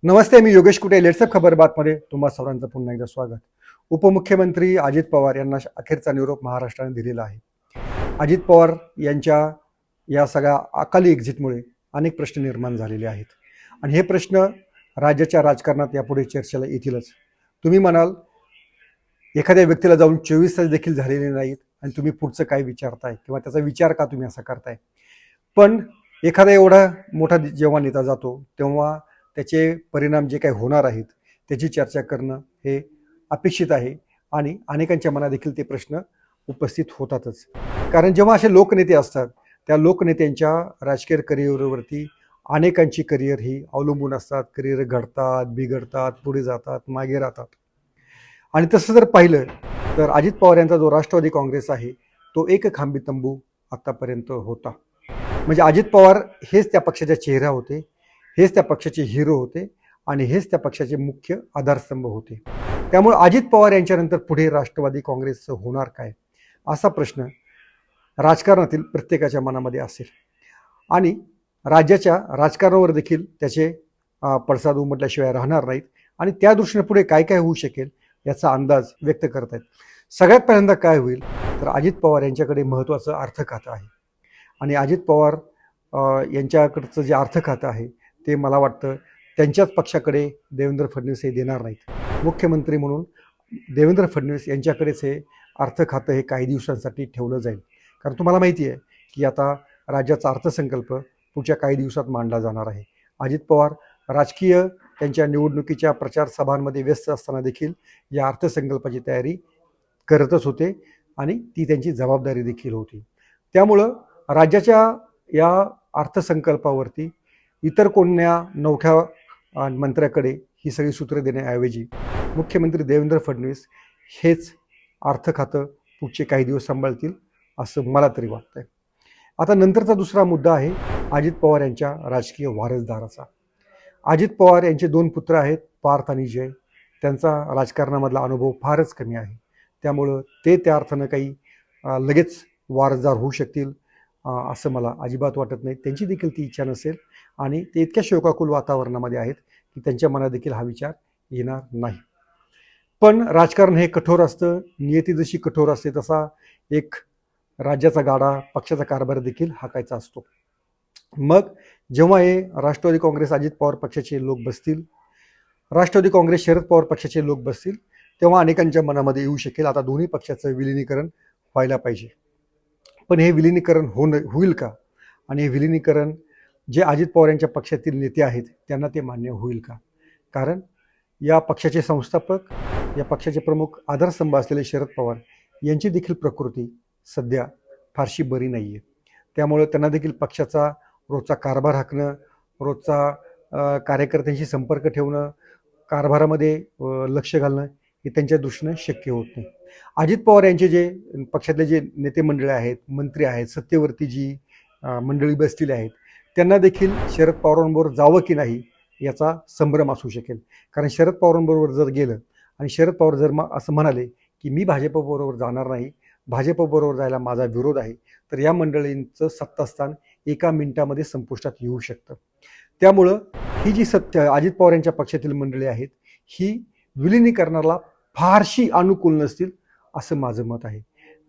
नमस्ते, मी योगेश कुटे. लेट्सअप खबर बातमध्ये तुम्हा सर्वांचं पुन्हा एकदा स्वागत. उपमुख्यमंत्री अजित पवार यांना अखेरचा निरोप महाराष्ट्राने दिलेला आहे. अजित पवार यांच्या या सगळ्या अकाली एक्झिटमुळे अनेक प्रश्न निर्माण झालेले आहेत आणि हे प्रश्न राज्याच्या राजकारणात यापुढे चर्चेला येतीलच. तुम्ही म्हणाल, एखाद्या व्यक्तीला जाऊन 24 तास देखील झालेले नाहीत आणि तुम्ही पुढचं काय विचारताय किंवा त्याचा विचार का तुम्ही असा करताय. पण एखादा एवढा मोठा जेव्हा नेता जातो तेव्हा त्याचे परिणाम जे काही होणार आहेत त्याची चर्चा करणं हे अपेक्षित आहे आणि अनेकांच्या मनात देखील ते प्रश्न उपस्थित होतातच. कारण जेव्हा असे लोकनेते असतात त्या लोकनेत्यांच्या राजकीय करिअरवरती अनेकांची करिअर ही अवलंबून असतात. करिअर घडतात, बिघडतात, पुढे जातात, मागे राहतात. आणि तसं जर पाहिलं तर अजित पवार यांचा जो राष्ट्रवादी काँग्रेस आहे तो एक खांबी तंबू आतापर्यंत होता. म्हणजे अजित पवार हेच त्या पक्षाचा चेहरा होते, हेच त्या पक्षाचे हिरो होते आणि हेच त्या पक्षाचे मुख्य आधारस्तंभ होते. त्यामुळे अजित पवार यांच्यानंतर पुढे राष्ट्रवादी काँग्रेसचं होणार काय, असा प्रश्न राजकारणातील प्रत्येकाच्या मनामध्ये असेल आणि राज्याच्या राजकारणावर देखील त्याचे पडसाद उमटल्याशिवाय राहणार नाहीत आणि त्या दृष्टीने पुढे काय काय होऊ शकेल याचा अंदाज व्यक्त करत आहेत. सगळ्यात पहिल्यांदा काय होईल तर अजित पवार यांच्याकडे महत्त्वाचं अर्थ खातं आहे आणि अजित पवार यांच्याकडचं जे अर्थ खातं आहे ते मला वाटतं त्यांच्याच पक्षाकडे देवेंद्र फडणवीस हे देणार नाहीत. मुख्यमंत्री म्हणून देवेंद्र फडणवीस यांच्याकडेच हे अर्थ खातं हे काही दिवसांसाठी ठेवलं जाईल. कारण तुम्हाला माहिती आहे की आता राज्याचा अर्थसंकल्प पुढच्या काही दिवसात मांडला जाणार आहे. अजित पवार राजकीय त्यांच्या निवडणुकीच्या प्रचार सभांमध्ये व्यस्त असताना देखील या अर्थसंकल्पाची तयारी करतच होते आणि ती त्यांची जबाबदारी देखील होती. त्यामुळं राज्याच्या या अर्थसंकल्पावरती इतर कोणत्या नवख्या मंत्र्याकडे ही सगळी सूत्रे देण्याऐवजी मुख्यमंत्री देवेंद्र फडणवीस हेच अर्थ खातं पुढचे काही दिवस सांभाळतील असं मला तरी वाटतंय. आता नंतरचा दुसरा मुद्दा आहे अजित पवार यांच्या राजकीय वारसदाराचा. अजित पवार यांचे 2 पुत्र आहेत, पार्थ आणि जय. त्यांचा राजकारणामधला अनुभव फारच कमी आहे. त्यामुळं ते त्या अर्थानं काही लगेच वारसदार होऊ शकतील असं मला अजिबात वाटत नाही. त्यांची देखील ती इच्छा नसेल आणि ते इतक्या शोकाकुल वातावरणामध्ये आहेत की त्यांच्या मनात देखील हा विचार येणार नाही. पण राजकारण हे कठोर असतं. नियती जशी कठोर असते तसा एक राज्याचा गाडा, पक्षाचा कारभार देखील हाकायचा असतो. मग जेव्हा हे राष्ट्रवादी काँग्रेस अजित पवार पक्षाचे लोक बसतील, राष्ट्रवादी काँग्रेस शरद पवार पक्षाचे लोक बसतील, तेव्हा अनेकांच्या मनामध्ये येऊ शकेल आता दोन्ही पक्षाचं विलिनीकरण व्हायला पाहिजे. पण हे विलिनीकरण होईल का आणि हे विलिनीकरण जे अजित पवार यांच्या पक्षातील नेते आहेत त्यांना ते मान्य होईल का. कारण या पक्षाचे संस्थापक, या पक्षाचे प्रमुख आधारस्तंभ असलेले शरद पवार यांची देखील प्रकृती सध्या फारशी बरी नाही आहे. त्यामुळं त्यांना देखील पक्षाचा रोजचा कारभार हाकणं, रोजचा कार्यकर्त्यांशी संपर्क ठेवणं, कारभारामध्ये लक्ष घालणं हे त्यांच्या दृष्टीनं शक्य होत नाही. अजित पवार यांचे जे पक्षातले जे नेते मंडळी आहेत, मंत्री आहेत, सत्तेवरती जी मंडळी बसलेली आहेत त्यांना देखील शरद पवारांबरोबर जावं की नाही याचा संभ्रम असू शकेल. कारण शरद पवारांबरोबर जर गेलं आणि शरद पवार जर असं म्हणाले की मी भाजपबरोबर जाणार नाही, भाजपबरोबर जायला माझा विरोध आहे, तर या मंडळींचं सत्तास्थान एका मिनिटामध्ये संपुष्टात येऊ शकतं. त्यामुळं ही जी अजित पवार यांच्या पक्षातील मंडळी आहेत ही विलिनीकरणाला फारशी अनुकूल नसतील असं माझं मत आहे.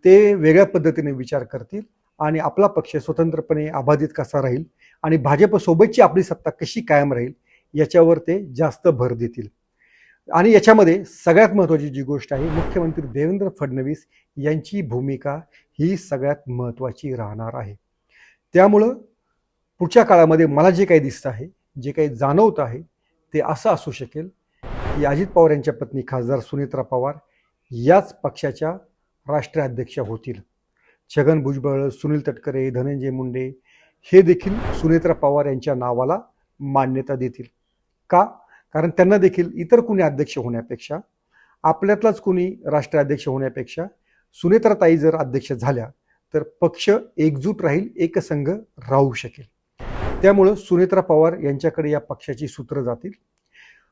ते वेगळ्या पद्धतीने विचार करतील आणि आपला पक्ष स्वतंत्रपणे अबाधित कसा राहील आणि भाजपसोबतची आपली सत्ता कशी कायम राहील याच्यावर ते जास्त भर देतील. आणि याच्यामध्ये सगळ्यात महत्त्वाची जी गोष्ट आहे, मुख्यमंत्री देवेंद्र फडणवीस यांची भूमिका ही सगळ्यात महत्त्वाची राहणार आहे. त्यामुळं पुढच्या काळामध्ये मला जे काही दिसतं आहे, जे काही जाणवतं आहे ते असं असू शकेल की अजित पवार यांच्या पत्नी खासदार सुनेत्रा पवार याच पक्षाच्या राष्ट्रीय अध्यक्षा होतील. छगन भुजबळ, सुनील तटकरे, धनंजय मुंडे हे देखील सुनेत्रा पवार यांच्या नावाला मान्यता देतील. का? कारण त्यांना देखील इतर कुणी अध्यक्ष होण्यापेक्षा, आपल्यातलाच कुणी राष्ट्रीय अध्यक्ष होण्यापेक्षा सुनेत्राताई जर अध्यक्ष झाल्या तर पक्ष एकजूट राहील, एकसंघ राहू शकेल. त्यामुळं सुनेत्रा पवार यांच्याकडे या पक्षाची सूत्र जातील.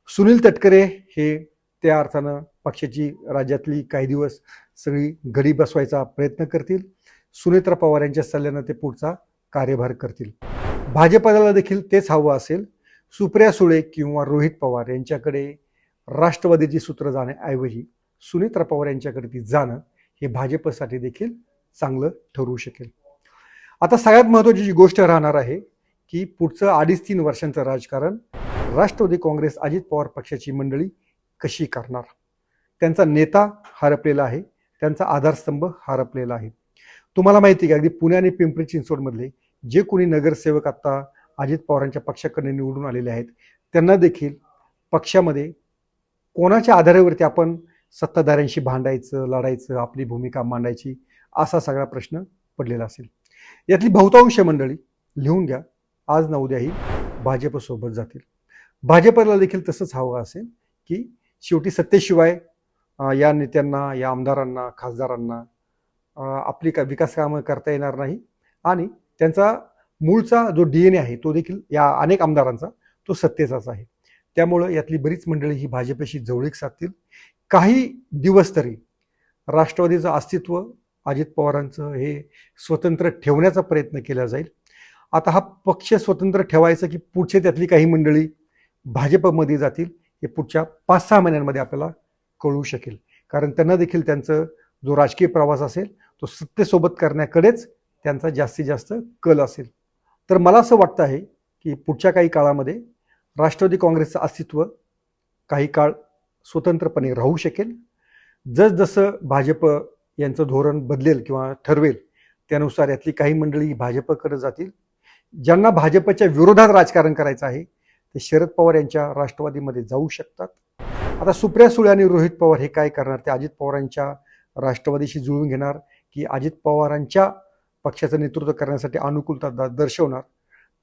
सुनील तटकरे हे त्या अर्थानं पक्षाची राज्यातली काही दिवस सगळी घडी बसवायचा प्रयत्न करतील. सुनेत्रा पवार यांच्या सल्ल्यानं ते पुढचा कार्यभार करतील. भाजपला देखील तेच हवं असेल. सुप्रिया सुळे किंवा रोहित पवार यांच्याकडे राष्ट्रवादीची सूत्र जाण्याऐवजी सुनेत्रा पवार यांच्याकडे ती जाणं हे भाजपसाठी देखील चांगलं ठरू शकेल. आता सगळ्यात महत्त्वाची जी गोष्ट राहणार आहे की पुढचं 2.5-3 वर्षांचं राजकारण राष्ट्रवादी काँग्रेस अजित पवार पक्षाची मंडळी कशी करणार. त्यांचा नेता हरपलेला आहे, त्यांचा आधारस्तंभ हरपलेला आहे. तुम्हाला माहिती आहे का, अगदी पुणे आणि पिंपरी चिंचवडमधले जे कोणी नगरसेवक आता अजित पवारांच्या पक्षाकडे निवडून आलेले आहेत त्यांना देखील पक्षामध्ये कोणाच्या आधारावरती आपण सत्ताधाऱ्यांशी भांडायचं, लढायचं, आपली भूमिका मांडायची असा सगळा प्रश्न पडलेला असेल. यातली बहुतांश मंडळी लिहून घ्या, आज ना उद्याही भाजपसोबत जातील. भाजपला देखील तसंच हवं असेल की शेवटी सत्तेशिवाय या नेत्यांना, या आमदारांना, खासदारांना आपली विकास कामं करता येणार नाही आणि त्यांचा मूळचा जो DNA आहे तो देखील या अनेक आमदारांचा तो सत्तेचाच आहे. त्यामुळं यातली बरीच मंडळी ही भाजपशी जवळीक साधतील. काही दिवस तरी राष्ट्रवादीचं अस्तित्व, अजित पवारांचं हे स्वतंत्र ठेवण्याचा प्रयत्न केला जाईल. आता हा पक्ष स्वतंत्र ठेवायचं की पुढचे त्यातली काही मंडळी भाजपमध्ये जातील हे पुढच्या 5-6 महिन्यांमध्ये आपल्याला कळू शकेल. कारण त्यांना देखील त्यांचं जो राजकीय प्रवास असेल तो सत्तेसोबत करण्याकडेच त्यांचा जास्तीत जास्त कल असेल. तर मला असं वाटतं आहे की पुढच्या काही काळामध्ये राष्ट्रवादी काँग्रेसचं अस्तित्व काही काळ स्वतंत्रपणे राहू शकेल. जसजसं भाजप यांचं धोरण बदलेल किंवा ठरवेल त्यानुसार यातली काही मंडळी भाजपकडे जातील. ज्यांना भाजपच्या विरोधात राजकारण करायचं आहे ते शरद पवार यांच्या राष्ट्रवादीमध्ये जाऊ शकतात. आता सुप्रिया सुळे आणि रोहित पवार हे काय करणार, ते अजित पवारांच्या राष्ट्रवादीशी जुळून घेणार की अजित पवारांच्या पक्षाचं नेतृत्व करण्यासाठी अनुकूलता दर्शवणार,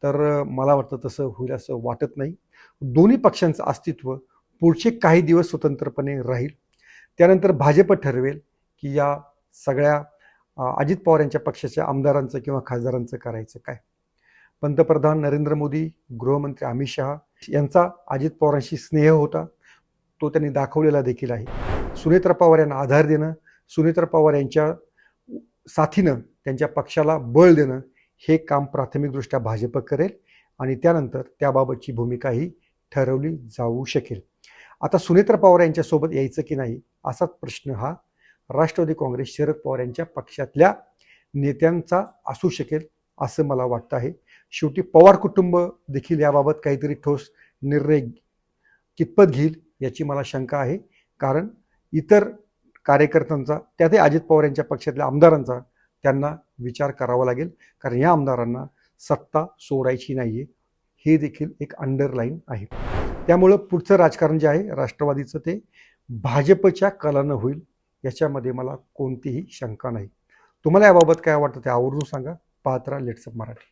तर मला वाटतं तसं होईल असं वाटत नाही. दोन्ही पक्षांचं अस्तित्व पुढचे काही दिवस स्वतंत्रपणे राहील. त्यानंतर भाजप ठरवेल की या सगळ्या अजित पवार यांच्या पक्षाच्या आमदारांचं किंवा खासदारांचं करायचं काय. पंतप्रधान नरेंद्र मोदी, गृहमंत्री अमित शहा यांचा अजित पवारांशी स्नेह होता, तो त्यांनी दाखवलेला देखील आहे. सुनेत्रा पवार यांना आधार देणं, सुनेत्रा पवार यांच्या साथीनं त्यांच्या पक्षाला बळ देणं हे काम प्राथमिकदृष्ट्या भाजप करेल आणि त्यानंतर त्याबाबतची भूमिकाही ठरवली जाऊ शकेल. आता सुनेत्रा पवार यांच्यासोबत यायचं की नाही असाच प्रश्न हा राष्ट्रवादी काँग्रेस शरद पवार यांच्या पक्षातल्या नेत्यांचा असू शकेल असं मला वाटतं आहे. शेवटी पवार कुटुंब देखील याबाबत काहीतरी ठोस निर्णय कितपत घेईल याची मला शंका आहे. कारण इतर कार्यकर्त्यांचा, त्यातही अजित पवार यांच्या पक्षातल्या आमदारांचा त्यांना विचार करावा लागेल. कारण या आमदारांना सत्ता सोडायची नाही आहे, हे देखील एक अंडरलाईन आहे. त्यामुळं पुढचं राजकारण जे आहे राष्ट्रवादीचं ते भाजपच्या कलानं होईल याच्यामध्ये मला कोणतीही शंका नाही. तुम्हाला याबाबत काय वाटतं ते आवर्जून सांगा. पाहत राहा लेट्सअप मराठी.